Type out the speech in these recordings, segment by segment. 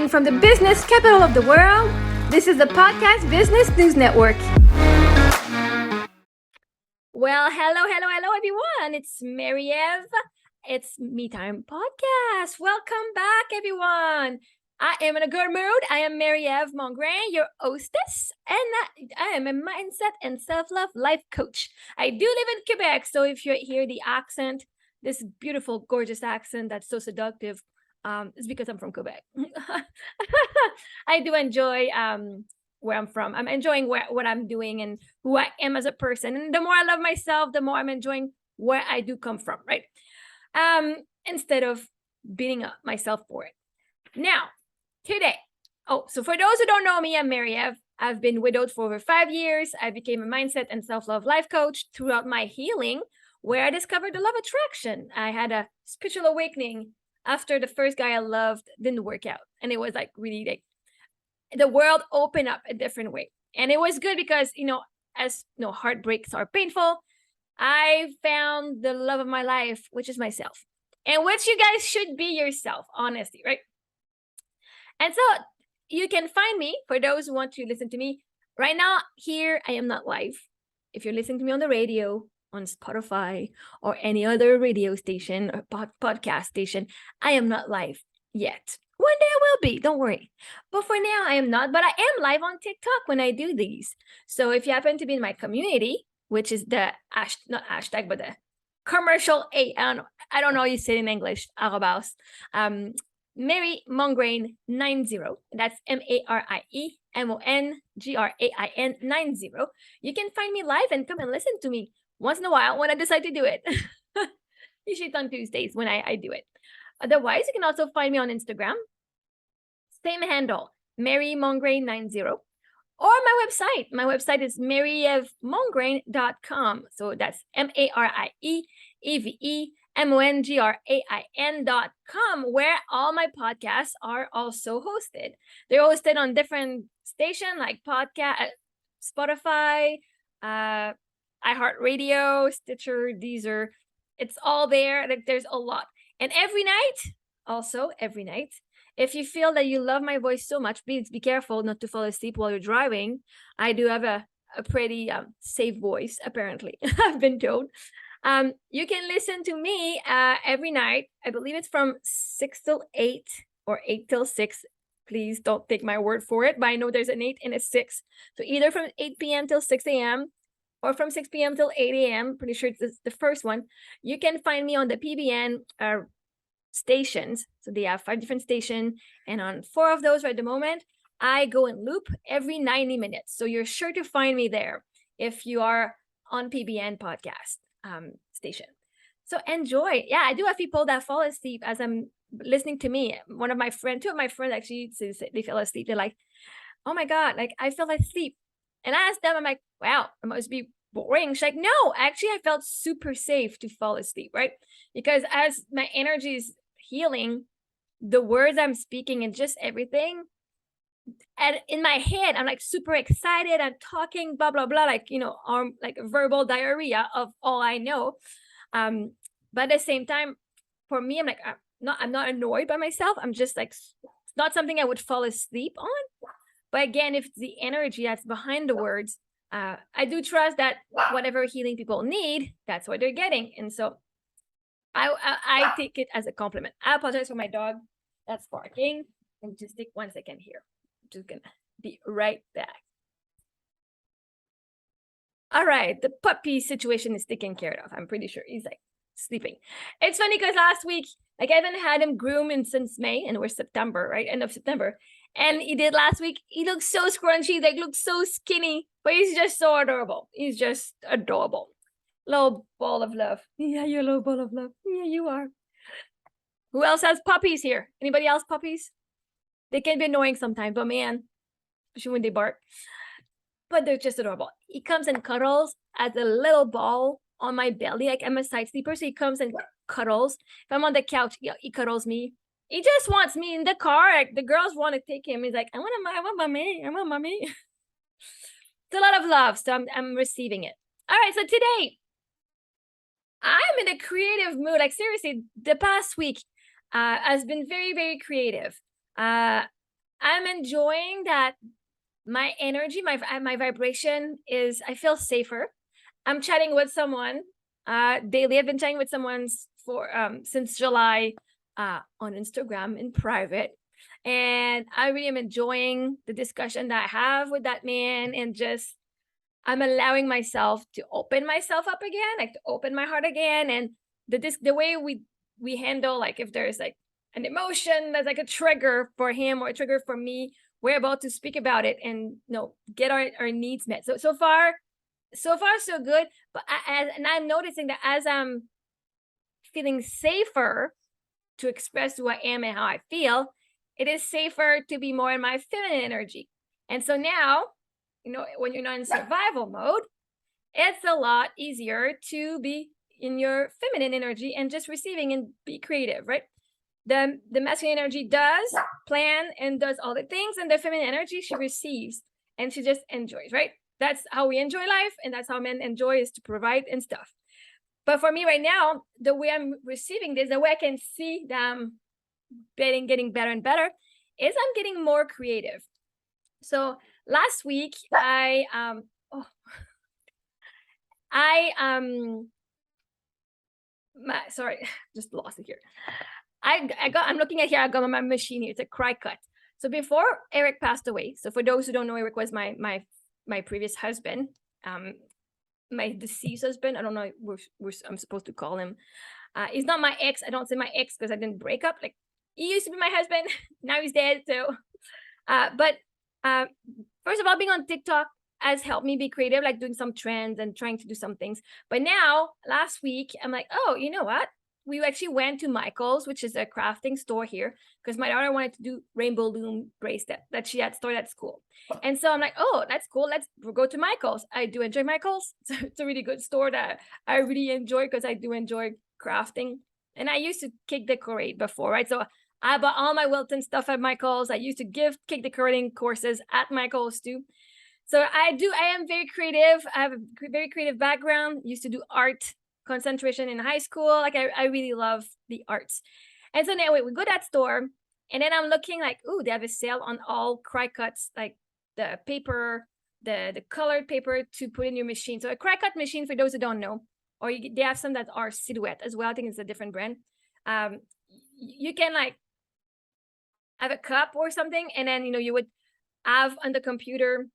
Broadcasting from the business capital of the world, this is the Podcast Business News Network. Well, hello, everyone. It's Mary-Eve. It's Me Time Podcast. Welcome back, everyone. I am in a good mood. I am Mary-Eve Mongrain, your hostess, and I am a mindset and self-love life coach. I do live in Quebec, so if you hear the accent, this beautiful, gorgeous accent that's so seductive, it's because I'm from Quebec. I do enjoy where I'm from. I'm enjoying what I'm doing and who I am as a person. And the more I love myself, the more I'm enjoying where I do come from, right? Instead of beating up myself for it. Now, today, so for those who don't know me, I'm Mary-Eve. I've been widowed for over 5 years. I became a mindset and self-love life coach throughout my healing, where I discovered the law of attraction. I had a spiritual awakening after the first guy I loved didn't work out. And it was like really like the world opened up a different way. And it was good because, as heartbreaks are painful, I found the love of my life, which is myself. And which you guys should be yourself, honestly, right? And so you can find me, for those who want to listen to me, right now, here, I am not live. If you're listening to me on the radio, on Spotify, or any other radio station or podcast station, I am not live yet. One day I will be, don't worry. But for now, I am not. But I am live on TikTok when I do these. So if you happen to be in my community, which is the, not hashtag, but the commercial I don't know how you say it in English, arrobas, Mary Mongrain 90. That's MARIE MONGRAIN 90. You can find me live and come and listen to me once in a while when I decide to do it. Usually it's on Tuesdays when I do it. Otherwise, you can also find me on Instagram. Same handle, Mary Mongrain 90. Or my website. My website is maryevmongrain.com. So that's MARIEVEMONGRAIN.com, where all my podcasts are also hosted. They're hosted on different stations like Spotify, iHeartRadio, Stitcher, Deezer. It's all there. Like there's a lot. And every night, if you feel that you love my voice so much, please be careful not to fall asleep while you're driving. I do have a pretty safe voice, apparently. I've been told. You can listen to me every night. I believe it's from 6 till 8 or 8 till 6. Please don't take my word for it, but I know there's an 8 and a 6. So either from 8 p.m. till 6 a.m. or from 6 p.m. till 8 a.m. Pretty sure it's the first one. You can find me on the PBN stations. So they have 5 different stations. And on 4 of those right at the moment, I go in loop every 90 minutes. So you're sure to find me there if you are on PBN podcast station. So enjoy. Yeah, I do have people that fall asleep as I'm listening to me. Two of my friends actually, they fell asleep. They're like, oh my God, like I fell asleep. And I asked them, I'm like, wow, it must be boring. She's like, no, actually, I felt super safe to fall asleep, right? Because as my energy is healing, the words I'm speaking and just everything, and in my head, I'm like super excited. I'm talking, blah, blah, blah, like, like verbal diarrhea of all I know. But at the same time, for me, I'm like, I'm not annoyed by myself. I'm just like, it's not something I would fall asleep on. But again, if it's the energy that's behind the words, I do trust that whatever healing people need, that's what they're getting. And so I take it as a compliment. I apologize for my dog that's barking. And just take 1 second here. I'm just gonna be right back. All right, the puppy situation is taken care of. I'm pretty sure he's like sleeping. It's funny because last week, like I haven't had him groomed since May, and we're September, right? End of September. And he did last week. He looks so scrunchy, like looks so skinny, but he's just so adorable. He's just adorable. Little ball of love. Yeah, you're a little ball of love. Yeah, you are. Who else has puppies here? Anybody else puppies? They can be annoying sometimes, but man, especially when they bark. But they're just adorable. He comes and cuddles as a little ball on my belly. Like I'm a side sleeper, so he comes and cuddles. If I'm on the couch, he cuddles me. He just wants me in the car. Like the girls want to take him. He's like, I want mommy. It's a lot of love, so I'm receiving it. All right, so today I'm in a creative mood. Like seriously, the past week has been very, very creative. I'm enjoying that my energy, my vibration is, I feel safer. I'm chatting with someone daily. I've been chatting with someone for since July on Instagram in private. And I really am enjoying the discussion that I have with that man, and just I'm allowing myself to open myself up again, like to open my heart again. And the way we handle, like if there's like an emotion that's like a trigger for him or a trigger for me, we're about to speak about it and get our needs met. So far, so good. But and I'm noticing that as I'm feeling safer to express who I am and how I feel, it is safer to be more in my feminine energy. And so now, when you're not in survival mode, it's a lot easier to be in your feminine energy and just receiving and be creative, right? The masculine energy does plan and does all the things, and the feminine energy, she receives and she just enjoys, right? That's how we enjoy life, and that's how men enjoy, is to provide and stuff. But for me right now, the way I'm receiving this, the way I can see them getting better and better, is I'm getting more creative. So last week, sorry, just lost it here. I'm looking at here. I got my machine here. It's a cry cut. So before Eric passed away, so for those who don't know, Eric was my previous husband, my deceased husband. I don't know what I'm supposed to call him. He's not my ex. I don't say my ex because I didn't break up. Like, he used to be my husband. Now he's dead. So, but first of all, being on TikTok has helped me be creative, like doing some trends and trying to do some things. But now, last week, I'm like, oh, you know what? We actually went to Michael's, which is a crafting store here, because my daughter wanted to do rainbow loom bracelet that she had stored at school. And so I'm like, oh, that's cool. Let's go to Michael's. I do enjoy Michael's. It's a really good store that I really enjoy, because I do enjoy crafting. And I used to cake decorate before, right? So I bought all my Wilton stuff at Michael's. I used to give cake decorating courses at Michael's too. So I am very creative. I have a very creative background. Used to do art concentration in high school. Like, I really love the arts. And so anyway, we go to that store, and then I'm looking like, ooh, they have a sale on all cry cuts, like the paper, the colored paper to put in your machine. So a cry cut machine, for those who don't know, or they have some that are Silhouette as well. I think it's a different brand. You can like have a cup or something, and then you would have on the computer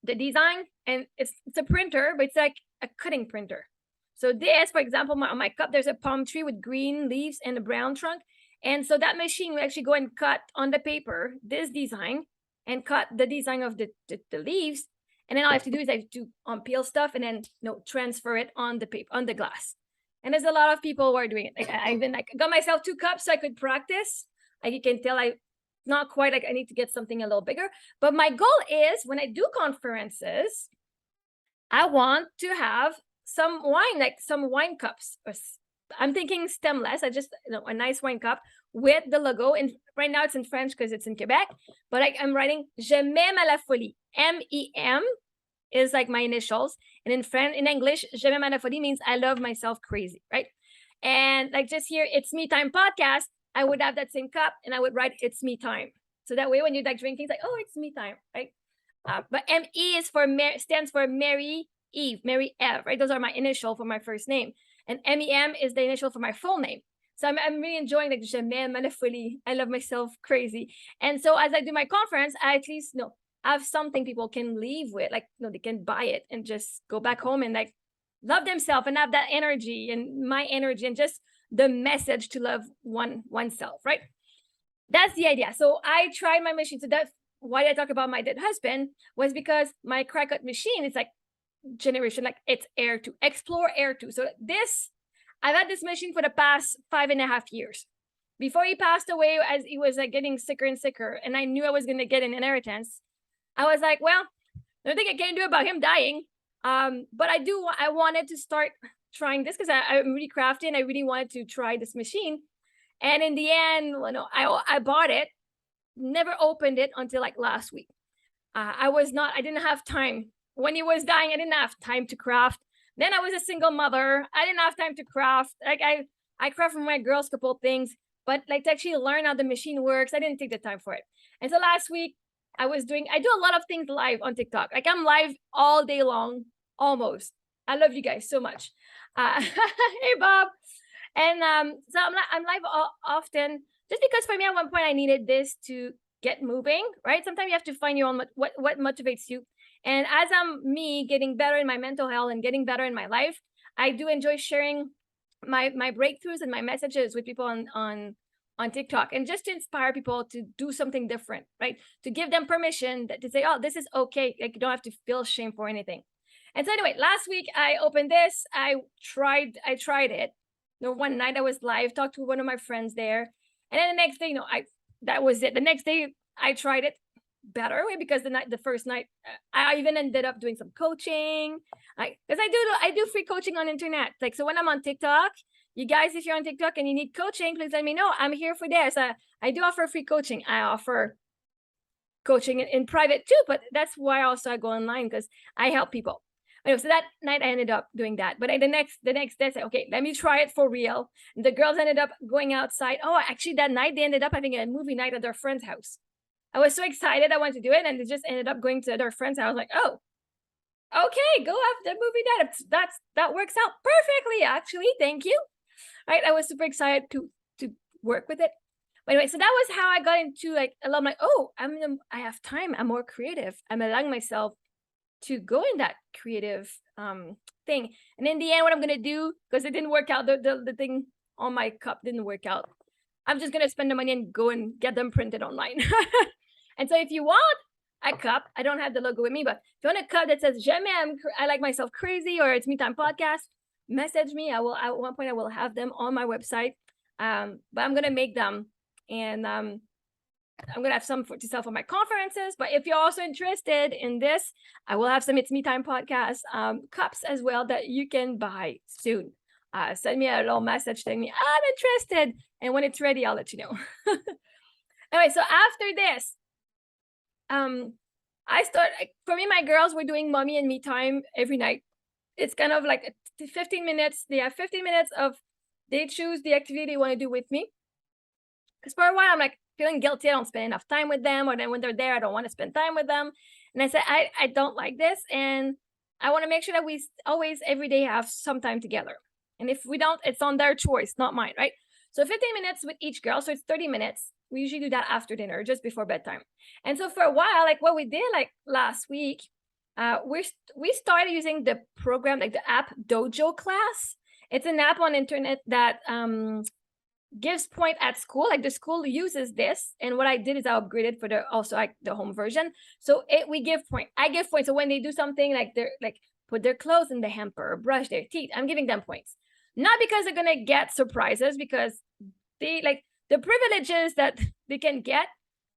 the design, and it's a printer, but it's like a cutting printer. So this, for example, on my cup, there's a palm tree with green leaves and a brown trunk. And so that machine will actually go and cut on the paper this design and cut the design of the leaves. And then all I have to do is I have to peel stuff and then transfer it on the paper, on the glass. And there's a lot of people who are doing it. Like, I even got myself 2 cups so I could practice. Like, you can tell, I not quite, like, I need to get something a little bigger. But my goal is, when I do conferences, I want to have some wine, like some wine cups. I'm thinking stemless. I just a nice wine cup with the logo. And right now it's in French because it's in Quebec. But I'm writing "Je m'aime à la folie." MEM is like my initials, and in English, "Je m'aime à la folie" means I love myself crazy, right? And like, just here, "It's Me Time" podcast, I would have that same cup and I would write "It's Me Time." So that way, when you're like drinking, it's like, oh, it's me time, right? But ME stands for Mary Eve, Mary Eve, right? Those are my initial for my first name. And MEM is the initial for my full name. So I'm really enjoying, like, je m'aime à la folie. I love myself crazy. And so as I do my conference, I at least have something people can leave with, like, they can buy it and just go back home and like love themselves and have that energy and my energy and just the message to love oneself, right? That's the idea. So I tried my machine. So that's why I talk about my dead husband, was because my cry cut machine is like generation, like it's Air 2, Explore Air 2. So I've had this machine for the past 5.5 years. Before he passed away, as he was like getting sicker and sicker, and I knew I was going to get an inheritance, I was like, well, there's nothing I can do about him dying. But I wanted to start trying this because I'm really crafty and I really wanted to try this machine. And in the end, I bought it, never opened it until like last week. I didn't have time. When he was dying, I didn't have time to craft. Then I was a single mother. I didn't have time to craft. Like, I craft for my girls a couple of things. but like to actually learn how the machine works, I didn't take the time for it. And so last week I do a lot of things live on TikTok. Like I'm live all day long, almost. I love you guys so much. Hey Bob. And so I'm live often, just because for me at one point I needed this to get moving, right? Sometimes you have to find your own what motivates you. And as I'm me getting better in my mental health and getting better in my life, I do enjoy sharing my breakthroughs and my messages with people on TikTok, and just to inspire people to do something different, right? To give them permission to say, oh, this is okay. Like you don't have to feel shame for anything. And so anyway, last week I opened this. I tried it. One night I was live, talked to one of my friends there, and then the next day, that was it. The next day I tried it better way, because the first night I even ended up doing some coaching. Because I do free coaching on internet. Like, so when I'm on TikTok, you guys, if you're on TikTok and you need coaching, please let me know. I'm here for this. I do offer free coaching. I offer coaching in private too, but that's why also I go online, because I help people. Anyway, so that night I ended up doing that. But the next day I said, okay, let me try it for real. And the girls ended up going outside. Oh, actually that night they ended up having a movie night at their friend's house. I was so excited I wanted to do it, and they just ended up going to their friend's house. I was like, oh, okay, go have the movie night. That works out perfectly, actually. Thank you. Right. I was super excited to work with it. But anyway, so that was how I got into like a lot of like, oh, I have time. I'm more creative. I'm allowing myself to go in that creative thing. And in the end, what I'm gonna do, because it didn't work out, the thing on my cup didn't work out, I'm just gonna spend the money and go and get them printed online. And so if you want a cup, I don't have the logo with me, but if you want a cup that says "Jamais I like myself crazy" or "It's Me Time Podcast," message me. I will, at one point I will have them on my website. But I'm gonna make them, and I'm gonna have some to sell for my conferences. But if you're also interested in this, I will have some It's Me Time Podcast cups as well that you can buy soon. Send me a little message telling me I'm interested, and when it's ready, I'll let you know. Anyway, so after this, I start, for me, my girls were doing mommy and me time every night. It's kind of like 15 minutes. They have 15 minutes of, they choose the activity they want to do with me. Because for a while, I'm like feeling guilty. I don't spend enough time with them. Or then when they're there, I don't want to spend time with them. And I said, I don't like this. And I want to make sure that we always, every day, have some time together. And if we don't, it's on their choice, not mine, right? So 15 minutes with each girl. So it's 30 minutes. We usually do that after dinner, just before bedtime. And so for a while, like what we did like last week, we started using the program, like the app Dojo Class. It's an app on internet that gives point at school. Like the school uses this, and what I did is I upgraded for the home version. So we give point. I give points. So when they do something like they're like put their clothes in the hamper or brush their teeth, I'm giving them points. Not because they're gonna get surprises, because they like the privileges that they can get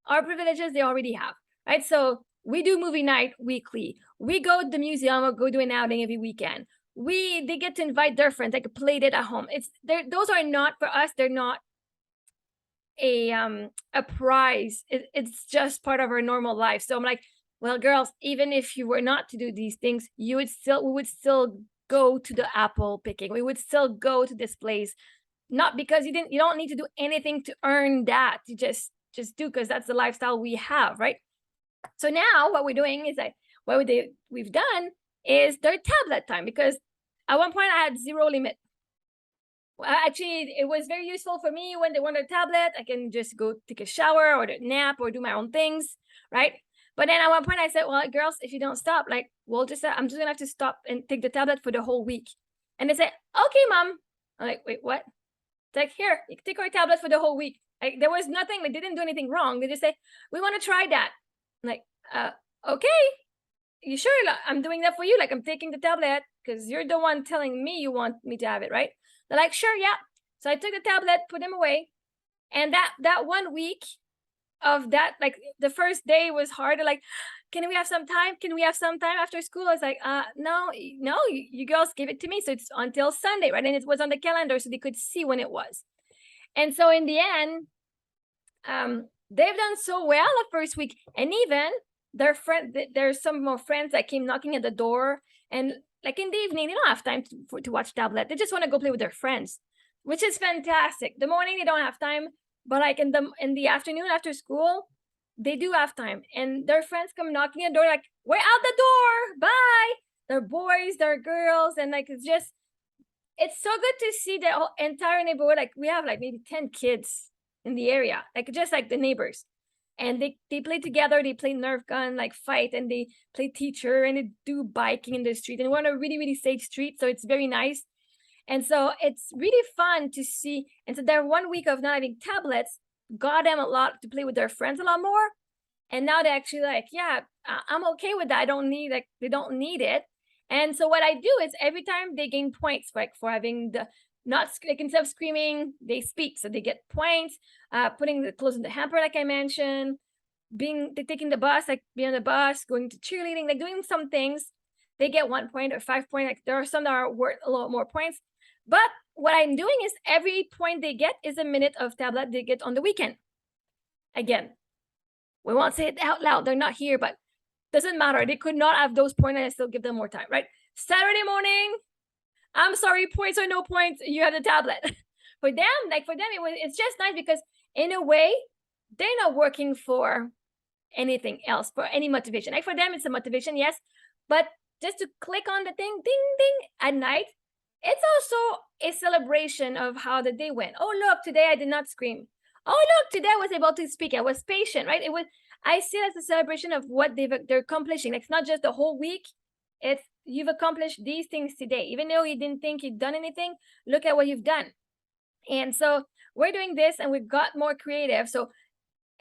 are privileges they already have, right? So we do movie night weekly. We go to the museum or go do an outing every weekend. They get to invite their friends, like a play date at home. Those are not, for us, they're not a prize. It's just part of our normal life. So I'm like, well, girls, even if you were not to do these things, we would still go to the apple picking. We would still go to this place, not because you don't need to do anything to earn that. You just do, because that's the lifestyle we have, right? So now what we're doing is like, we've done is their tablet time, because at one point I had zero limit. Well, actually, it was very useful for me when they want a tablet. I can just go take a shower or nap or do my own things, right? But then at one point I said, well, girls, if you don't stop, like, I'm just gonna have to stop and take the tablet for the whole week. And they said, okay, mom. I'm like, wait, what? It's like, here, you can take our tablet for the whole week. Like, there was nothing, they didn't do anything wrong. They just say, we want to try that. I'm like, okay, you sure? I'm doing that for you. Like, I'm taking the tablet because you're the one telling me you want me to have it, right? They're like, sure, yeah. So I took the tablet, put them away. And that 1 week of that, like the first day was hard. Like, can we have some time? Can we have some time after school? I was like, no, you girls give it to me. So it's until Sunday, right? And it was on the calendar so they could see when it was. And so in the end, they've done so well the first week. And even there's some more friends that came knocking at the door. And like in the evening, they don't have time to watch tablet. They just want to go play with their friends. which is fantastic. The morning they don't have time, but like in the afternoon after school, they do have time, and their friends come knocking at the door like, we're out the door, bye. They're boys, they're girls, and like it's so good to see the whole entire neighborhood. Like we have like maybe 10 kids in the area, like just like the neighbors, and they play together, they play Nerf gun, like fight, and they play teacher, and they do biking in the street, and we're on a really really safe street, so it's very nice. And so it's really fun to see. And so their 1 week of not having tablets got them a lot to play with their friends a lot more. And now they're actually like, yeah, I'm okay with that. I don't need, like, they don't need it. And so what I do is every time they gain points, like for having the not like instead of screaming, they speak. So they get points, putting the clothes in the hamper, like I mentioned, taking the bus, like being on the bus, going to cheerleading, like doing some things. They get 1 point or 5 points. Like there are some that are worth a lot more points. But what I'm doing is every point they get is a minute of tablet they get on the weekend. Again, we won't say it out loud. They're not here, but doesn't matter. They could not have those points and I still give them more time, right? Saturday morning, I'm sorry, points or no points, you have the tablet. For them, it's just nice because in a way, they're not working for anything else, for any motivation. Like for them, it's a motivation, yes, but just to click on the thing, ding, ding, at night, it's also a celebration of how the day went. Oh, look, today I did not scream. Oh, look, today I was able to speak. I was patient, right? I see it as a celebration of what they're accomplishing. Like, it's not just the whole week. It's you've accomplished these things today. Even though you didn't think you'd done anything, look at what you've done. And so we're doing this and we've got more creative. So,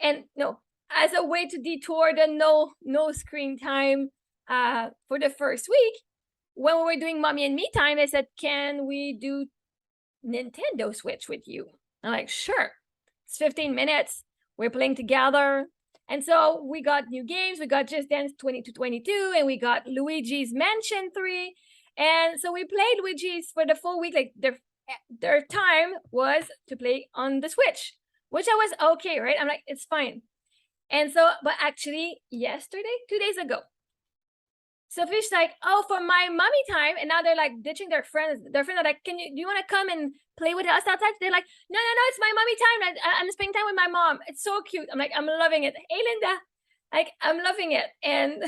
and no, as a way to detour the no screen time for the first week, when we were doing mommy and me time, I said, can we do Nintendo Switch with you? I'm like, sure. It's 15 minutes. We're playing together. And so we got new games. We got Just Dance 22, and we got Luigi's Mansion 3. And so we played Luigi's for the full week. Like their time was to play on the Switch, which I was okay, right? I'm like, it's fine. And so, but actually yesterday, 2 days ago, Sophie's like, oh, for my mommy time, and now they're like ditching their friends. Their friends are like, do you want to come and play with us outside? They're like, no, it's my mommy time. I'm spending time with my mom. It's so cute. I'm like, I'm loving it. Hey, Linda, like I'm loving it. And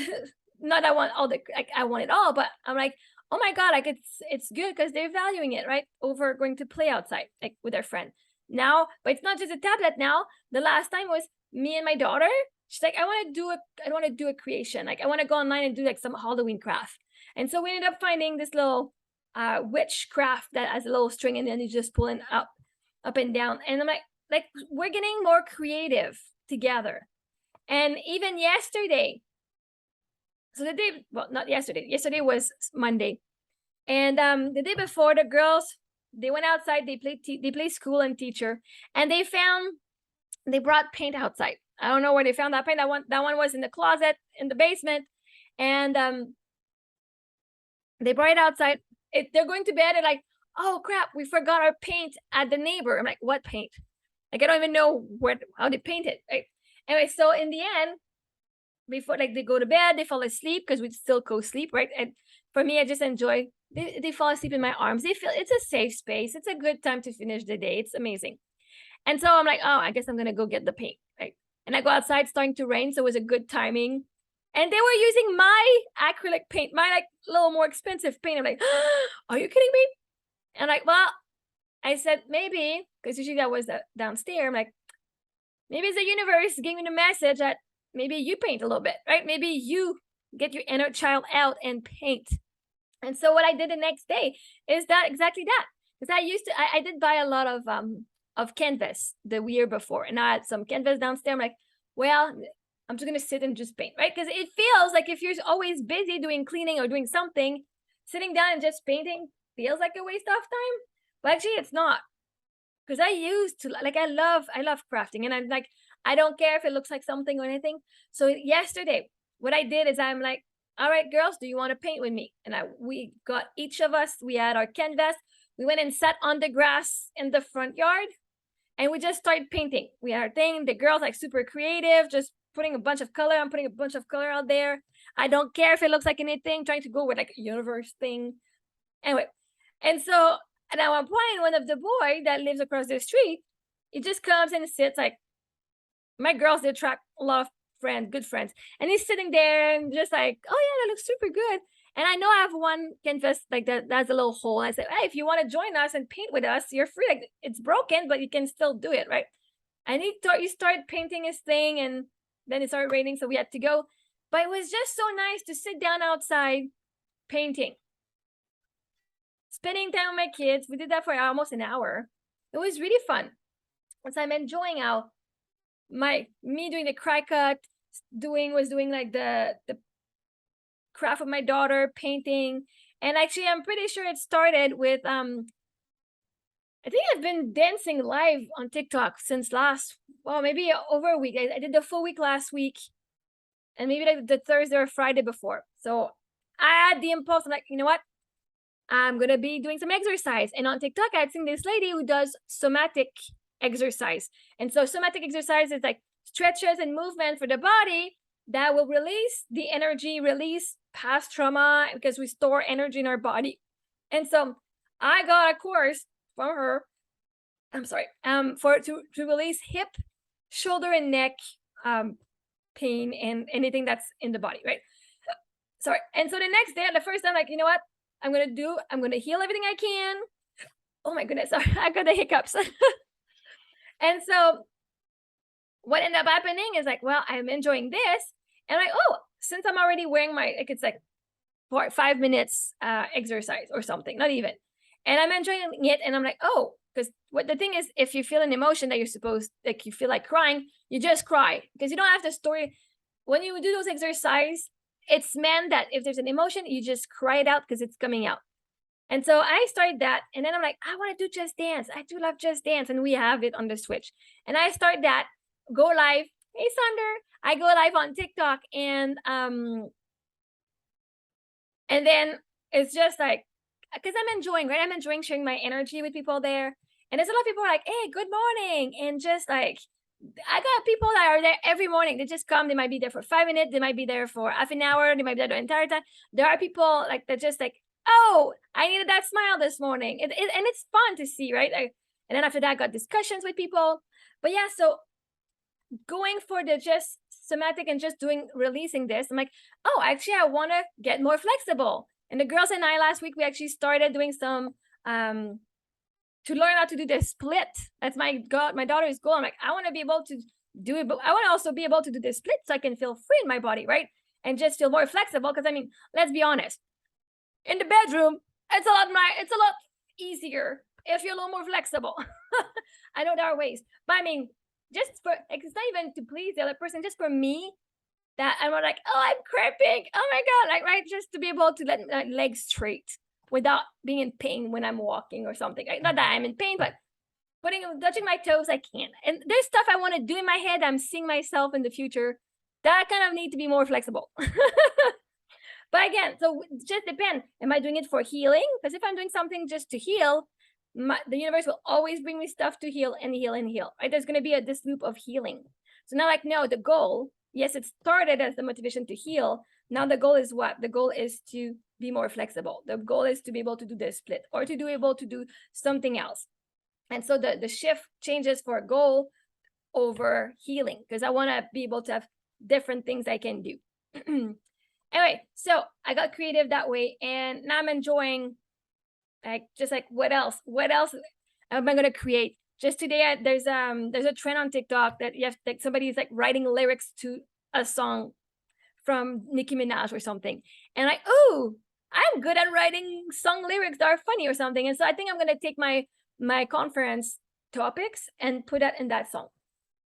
not I want all the like I want it all, but I'm like, oh my god, like it's good because they're valuing it, right? Over going to play outside like with their friend now. But it's not just a tablet now. The last time was me and my daughter. She's like, I want to do a creation. Like I want to go online and do like some Halloween craft. And so we ended up finding this little witch craft that has a little string and then you just pulling up and down. And I'm like we're getting more creative together. And even yesterday, so the day, well, not yesterday. Yesterday was Monday. And the day before, the girls, they went outside, they played school and teacher, and they brought paint outside. I don't know where they found that paint. That one was in the closet in the basement, and they brought it outside. They're going to bed and like, oh crap, we forgot our paint at the neighbor. I'm like, what paint? Like I don't even know how they paint it. Right? Anyway, so in the end, before like they go to bed, they fall asleep because we still co-sleep, right? And for me, I just enjoy. They fall asleep in my arms. They feel it's a safe space. It's a good time to finish the day. It's amazing. And so I'm like, oh, I guess I'm gonna go get the paint, right? And I go outside, starting to rain, so it was a good timing. And they were using my acrylic paint, my like little more expensive paint. I'm like, are you kidding me? And like, well, I said maybe because usually that was downstairs. I'm like, maybe it's the universe giving me the message that maybe you paint a little bit, right? Maybe you get your inner child out and paint. And so what I did the next day is exactly that. Because I did buy a lot of canvas the year before, and I had some canvas downstairs. I'm like, well, I'm just gonna sit and just paint, right? Because it feels like if you're always busy doing cleaning or doing something, sitting down and just painting feels like a waste of time. But actually, it's not. Because I used to like I love crafting, and I'm like, I don't care if it looks like something or anything. So yesterday, what I did is I'm like, all right, girls, do you want to paint with me? And we got each of us, we had our canvas. We went and sat on the grass in the front yard and we just started painting. We had our thing. The girls like super creative, just putting a bunch of color. I'm putting a bunch of color out there. I don't care if it looks like anything, trying to go with like a universe thing. Anyway, and so And at one point, one of the boy that lives across the street, he just comes and sits like, my girls, they attract a lot of friends, good friends. And he's sitting there and just like, oh yeah, that looks super good. And I know I have one canvas like that that's a little hole. I said, hey, if you want to join us and paint with us, you're free. Like it's broken, but you can still do it, right? And he started painting his thing, and then it started raining, so we had to go. But it was just so nice to sit down outside painting, spending time with my kids. We did that for almost an hour. It was really fun. And so I'm enjoying how me doing the cry cut, was doing like the craft with my daughter, painting. And actually I'm pretty sure it started with I think I've been dancing live on TikTok since maybe over a week. I did the full week last week, and maybe like the Thursday or Friday before. So I had the impulse. I'm like, you know what? I'm gonna be doing some exercise. And on TikTok, I had seen this lady who does somatic exercise. And so somatic exercise is like stretches and movement for the body that will release the energy, release past trauma, because we store energy in our body. And so I got a course from her. I'm sorry, to release hip, shoulder, and neck pain and anything that's in the body, right? Sorry. And so the next day, the first time, like, you know what? I'm gonna heal everything I can. Oh my goodness, sorry, I got the hiccups. And so what ended up happening is like, well, I'm enjoying this. And like, oh, since I'm already wearing it's like 5 minutes exercise or something, not even. And I'm enjoying it. And I'm like, oh, because what the thing is, if you feel an emotion that you feel like crying, you just cry, because you don't have to store it. When you do those exercise, it's meant that if there's an emotion, you just cry it out because it's coming out. And so I started that, and then I'm like, I want to do Just Dance. I do love Just Dance, and we have it on the Switch. And I start that, go live. Hey, Sander. I go live on TikTok, and then it's just like, because I'm enjoying, right? I'm enjoying sharing my energy with people there. And there's a lot of people like, hey, good morning. And just like, I got people that are there every morning. They just come. They might be there for 5 minutes. They might be there for half an hour. They might be there the entire time. There are people like that just like, oh, I needed that smile this morning. And it's fun to see, right? And then after that, I got discussions with people. But yeah, so going for the just somatic and just releasing this, I'm like, oh, actually, I want to get more flexible. And the girls and I last week, we actually started doing some to learn how to do the split. That's my daughter's goal. I'm like, I want to be able to do it, but I want to also be able to do the split so I can feel free in my body, right? And just feel more flexible. Because I mean, let's be honest, in the bedroom, it's a lot easier if you're a little more flexible. I know there are ways, but I mean, just for, it's not even to please the other person, just for me, that I'm like, oh, I'm cramping. Oh my God, like, right? Just to be able to let my legs straight without being in pain when I'm walking or something. Like, not that I'm in pain, but touching my toes, I can't. And there's stuff I want to do in my head. I'm seeing myself in the future that kind of need to be more flexible. But again, so it just depends. Am I doing it for healing? Because if I'm doing something just to heal, the universe will always bring me stuff to heal and heal and heal. Right? There's going to be this loop of healing. So now, like, no, the goal, yes, it started as the motivation to heal. Now the goal is what? The goal is to be more flexible. The goal is to be able to do the split or to be able to do something else. And so the shift changes for a goal over healing, because I want to be able to have different things I can do. Anyway, so I got creative that way, and now I'm enjoying, like, just like, what else am I gonna create? Just today, there's a trend on TikTok that you have, like, somebody's like writing lyrics to a song from Nicki Minaj or something, and like, oh, I'm good at writing song lyrics that are funny or something. And so I think I'm gonna take my conference topics and put that in that song,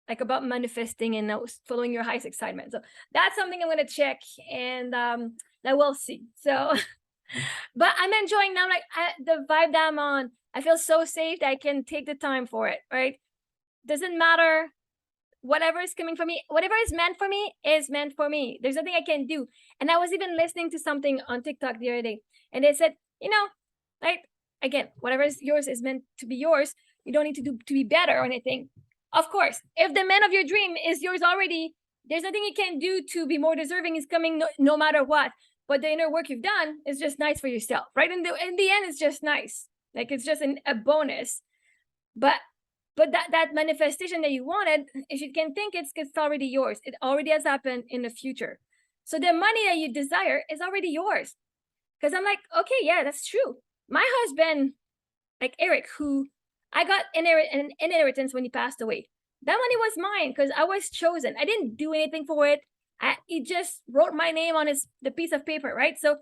like about manifesting and following your highest excitement. So that's something I'm gonna check, and that we'll see. So, but I'm enjoying now, like, the vibe that I'm on. I feel so safe that I can take the time for it. Right? Doesn't matter. Whatever is coming for me, whatever is meant for me is meant for me. There's nothing I can do. And I was even listening to something on TikTok the other day, and they said, you know, like, again, whatever is yours is meant to be yours. You don't need to be better or anything. Of course, if the man of your dream is yours already, there's nothing you can do to be more deserving. Is coming no matter what. But the inner work you've done is just nice for yourself, right? In the end, it's just nice. Like it's just a bonus. But that manifestation that you wanted, if you can think it's already yours. It already has happened in the future. So the money that you desire is already yours. Because I'm like, okay, yeah, that's true. My husband, like Eric, who I got an inheritance when he passed away. That money was mine because I was chosen. I didn't do anything for it. He just wrote my name on the piece of paper, right? So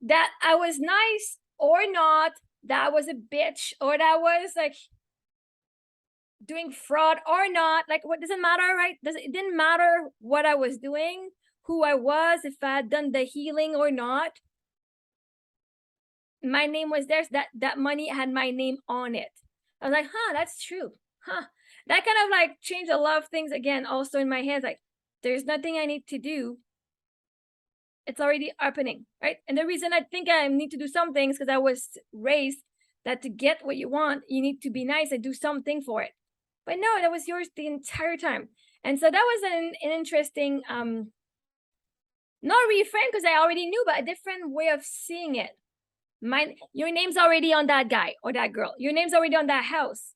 that I was nice or not, that I was a bitch, or that I was like doing fraud or not, like what doesn't matter, right? It didn't matter what I was doing, who I was, if I had done the healing or not. My name was there. So that money had my name on it. I was like, that's true. That kind of like changed a lot of things again, also in my head. Like, there's nothing I need to do. It's already happening, right? And the reason I think I need to do some things because I was raised that to get what you want, you need to be nice and do something for it. But no, that was yours the entire time. And so that was an interesting, not reframe because I already knew, but a different way of seeing it. Your name's already on that guy or that girl. Your name's already on that house.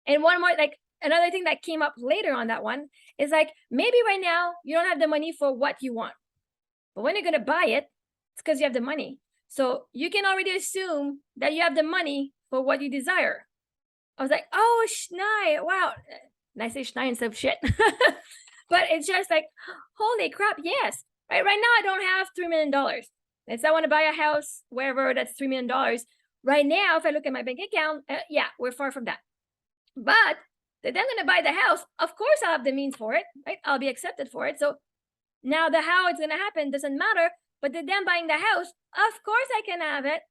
And one more, like another thing that came up later on that one is like, maybe right now you don't have the money for what you want, but when you're going to buy it, it's because you have the money. So you can already assume that you have the money for what you desire. I was like, oh, Schnei, wow. And I say Schnei instead of shit. But it's just like, holy crap, yes. Right now, I don't have $3 million. If I want to buy a house, wherever, that's $3 million. Right now, if I look at my bank account, yeah, we're far from that. But if I'm going to buy the house, of course I'll have the means for it, right? I'll be accepted for it. So now the how it's going to happen doesn't matter. But the them buying the house, of course I can have it.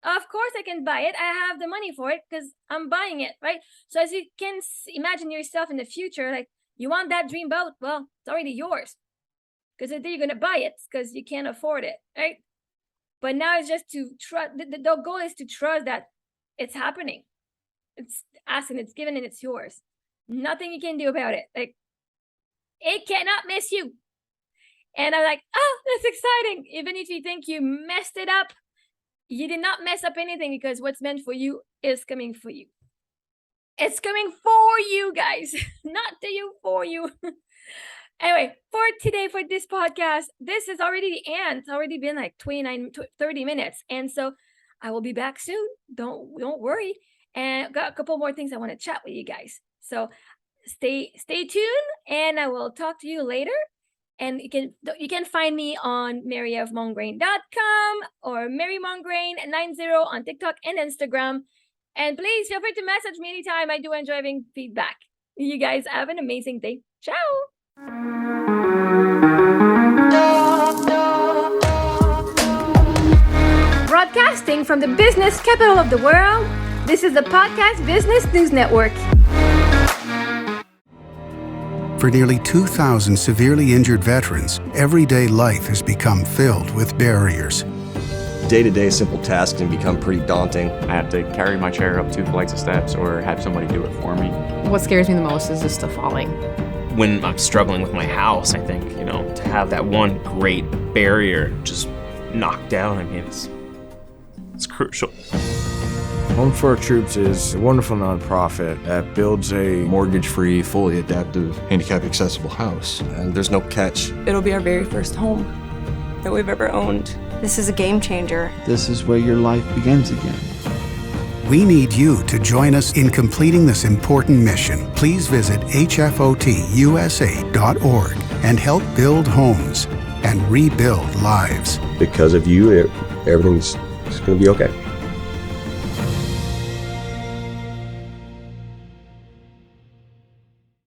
Of course I can buy it. I have the money for it because I'm buying it, right? So as you can imagine yourself in the future, like you want that dream boat, well, it's already yours. Because the day you're going to buy it, because you can't afford it, right? But now it's just to trust. The goal is to trust that it's happening. It's asked and it's given and it's yours. Nothing you can do about it. Like, it cannot miss you. And I'm like, oh, that's exciting. Even if you think you messed it up, you did not mess up anything because what's meant for you is coming for you. It's coming for you, guys. Not to you, for you. Anyway, for today, for this podcast, this is already the end. It's already been like 30 minutes. And so I will be back soon. Don't worry. And I've got a couple more things I want to chat with you guys. So stay tuned and I will talk to you later. And you can find me on maryofmongrain.com or marymongrain90 on TikTok and Instagram. And please feel free to message me anytime. I do enjoy having feedback. You guys have an amazing day. Ciao. Broadcasting from the business capital of the world, this is the Podcast Business News Network. For nearly 2,000 severely injured veterans, everyday life has become filled with barriers. Day-to-day simple tasks can become pretty daunting. I have to carry my chair up 2 flights of steps or have somebody do it for me. What scares me the most is just the falling. When I'm struggling with my house, I think, to have that one great barrier just knocked down, it's crucial. Home for Our Troops is a wonderful nonprofit that builds a Mortgage-free, fully adaptive, handicap-accessible house. And there's no catch. It'll be our very first home that we've ever owned. This is a game changer. This is where your life begins again. We need you to join us in completing this important mission. Please visit hfotusa.org and help build homes and rebuild lives. Because of you, everything's going to be okay.